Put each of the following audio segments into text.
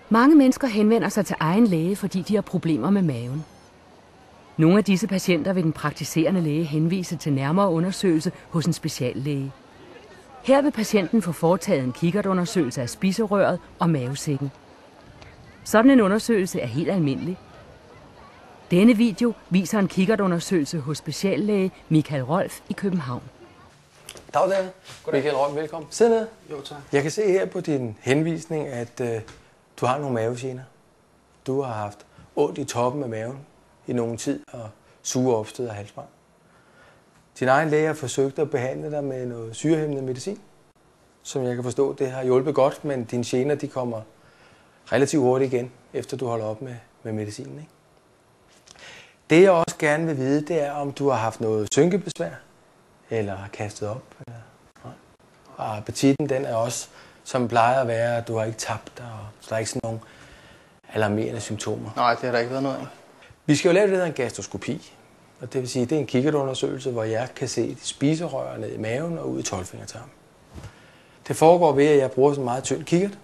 Mange mennesker henvender sig til egen læge, fordi de har problemer med maven. Nogle af disse patienter vil den praktiserende læge henvise til nærmere undersøgelse hos en speciallæge. Her vil patienten få foretaget en kikkertundersøgelse af spiserøret og mavesækken. Sådan en undersøgelse er helt almindelig. Denne video viser en kikkertundersøgelse hos speciallæge Michael Rolf i København. Dag David. Michael Rolf, velkommen. Sid ned. Jo, tak. Jeg kan se her på din henvisning, at du har nogle mavegener. Du har haft ondt i toppen af maven i nogen tid og sure opstød af halsbrand. Din egen læge har forsøgt at behandle dig med noget syrehæmmende medicin, som jeg kan forstå, det har hjulpet godt, men dine gener de kommer relativt hurtigt igen, efter du holder op med medicinen. Ikke? Det jeg også gerne vil vide, det er, om du har haft noget synkebesvær, eller har kastet op. Eller nej. Og appetitten, den er også, som plejer at være, at du har ikke tabt dig, og så der er ikke sådan nogle alarmerende symptomer. Nej, det har der ikke været noget af. Vi skal jo lave det, der hedder en gastroskopi. Og det vil sige, at det er en kikkertundersøgelse, hvor jeg kan se de spiserør ned i maven og ud i 12-fingertarmen. Det foregår ved, at jeg bruger sådan en meget tynd kikkert,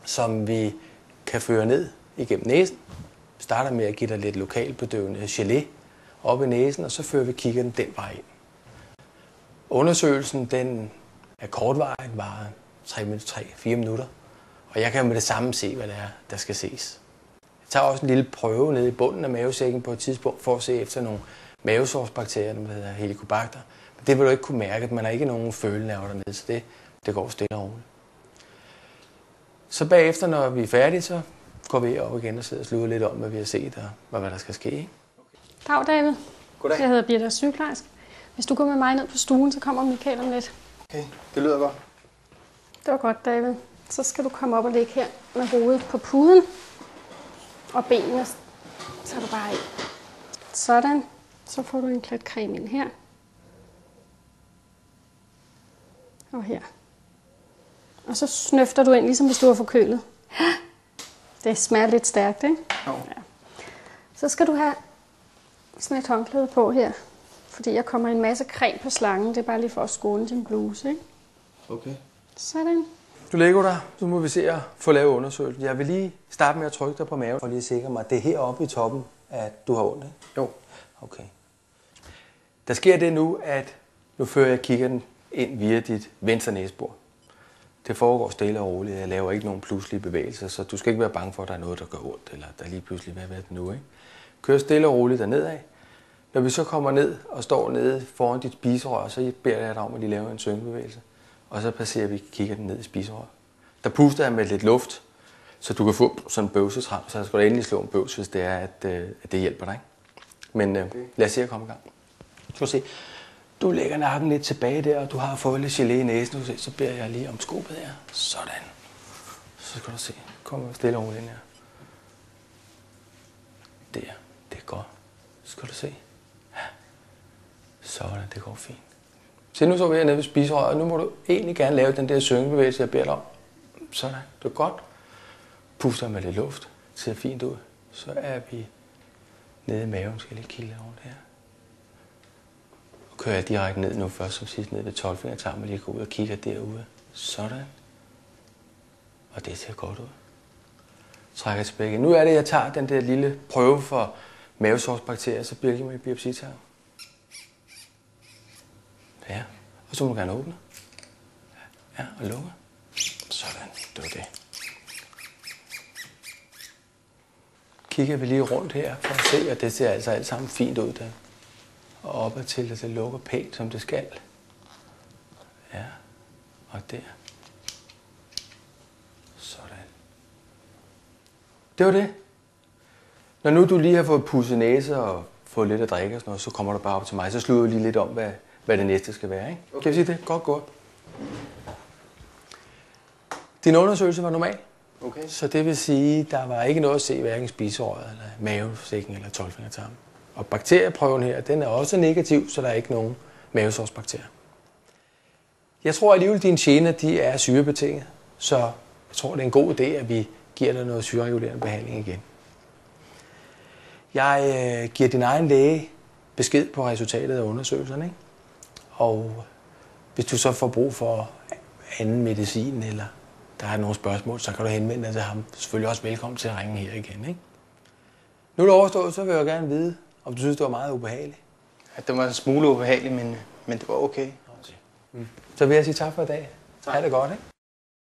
som vi kan føre ned igennem næsen. Vi starter med at give dig lidt lokalbedøvende gelé op i næsen, og så fører vi kikkerten den vej ind. Undersøgelsen den er kortvarig, varer 3-4 minutter, og jeg kan med det samme se, hvad det er, der skal ses. Jeg tager også en lille prøve nede i bunden af mavesækken på et tidspunkt for at se efter nogle mavesårsbakterier, der hedder Helicobacter. Men det vil du ikke kunne mærke, at man har ikke nogen følenerver dernede, så det går stille og roligt. Så bagefter, når vi er færdige, så går vi op igen og sidder og slutter lidt om, hvad vi har set og hvad der skal ske. Ikke? Dag David. Goddag. Jeg hedder Birte, sygeplejerske. Hvis du går med mig ned på stuen, så kommer Michael om lidt. Okay, det lyder godt. Det var godt, David. Så skal du komme op og ligge her med hovedet på puden. Og benene tager du bare i. Sådan. Så får du en klat creme ind her. Og her. Og så snøfter du ind, ligesom hvis du er forkølet. Det smager lidt stærkt, ikke? Jo. Ja. Så skal du have sådan et håndklæde på her. Fordi jeg kommer en masse creme på slangen. Det er bare lige for at skåne din bluse, ikke? Okay. Sådan. Du ligger der. Nu må vi se at få lavet undersøgelsen. Jeg vil lige starte med at trykke dig på maven, for lige at sikre mig, at det er heroppe i toppen, at du har ondt, ikke? Jo. Okay. Der sker det nu, at nu fører jeg kikkerten ind via dit venstre næsebor. Det foregår stille og roligt. Jeg laver ikke nogen pludselige bevægelser, så du skal ikke være bange for, at der er noget, der gør ondt, eller der lige pludselig hvad det nu, ikke? Kør stille og roligt dernedad. Når vi så kommer ned og står nede foran dit spiserør, så beder jeg dig om, at de laver en synkebevægelse. Og så passerer vi kikkerten ned i spiserøret. Der puster jeg med lidt luft, så du kan få sådan en bøvsetrang, så skal du endelig slå en bøvs, hvis det er, at det hjælper dig. Ikke? Men lad os se at komme i gang. Du se, du lægger nakken lidt tilbage der, og du har fået lidt gelé i næsen. Se, så beder jeg lige om skobet her. Sådan. Så skal du se. Kom stille og roligt ind her. Der. Det er godt. Så skal du se. Ja. Sådan, det går fint. Se, nu så vi hernede ved spiserøret, og nu må du egentlig gerne lave den der synkebevægelse, jeg beder dig om. Sådan, det er godt. Puster med lidt luft, det ser fint ud. Så er vi nede i maven, skal jeg lige kigge rundt her. Og kører jeg direkte ned nu først som sidst ned ved 12-fingertarmen, og lige går ud og kigger derude. Sådan. Og det ser godt ud. Trækker tilbage igen. Nu er det, jeg tager den der lille prøve for mavesårsbakterier, så bliver det med biopsitarm. Ja, og så må du gerne åbne. Ja, og lukke. Sådan, det var det. Kigger vi lige rundt her for at se, at det ser altså alt sammen fint ud der. Og opad til, at det lukker pænt, som det skal. Ja, og der. Sådan. Det var det. Når nu du lige har fået pudset næse og fået lidt at drikke og sådan noget, så kommer du bare op til mig. Så slutter vi lige lidt om, hvad det næste skal være. Ikke? Okay. Kan vi sige det? Godt gået. Din undersøgelse var normal. Okay. Så det vil sige, at der var ikke noget at se, hverken spiserøret, eller mavesækken eller 12-fingertarmen. Og bakterieprøven her, den er også negativ, så der er ikke nogen mavesårsbakterier. Jeg tror alligevel, at dine gener de er syrebetinget, så jeg tror, det er en god idé, at vi giver dig noget syreregulerende behandling igen. Jeg giver din egen læge besked på resultatet af undersøgelserne, ikke? Og hvis du så får brug for anden medicin eller der er nogle spørgsmål, så kan du henvende dig til ham. Du er selvfølgelig også velkommen til at ringe her igen, ikke? Nu er det overstået, så vil jeg gerne vide, om du synes, det var meget ubehageligt. Ja, det var en smule ubehageligt, men det var okay. Så vil jeg sige tak for i dag. Ha' det godt, ikke?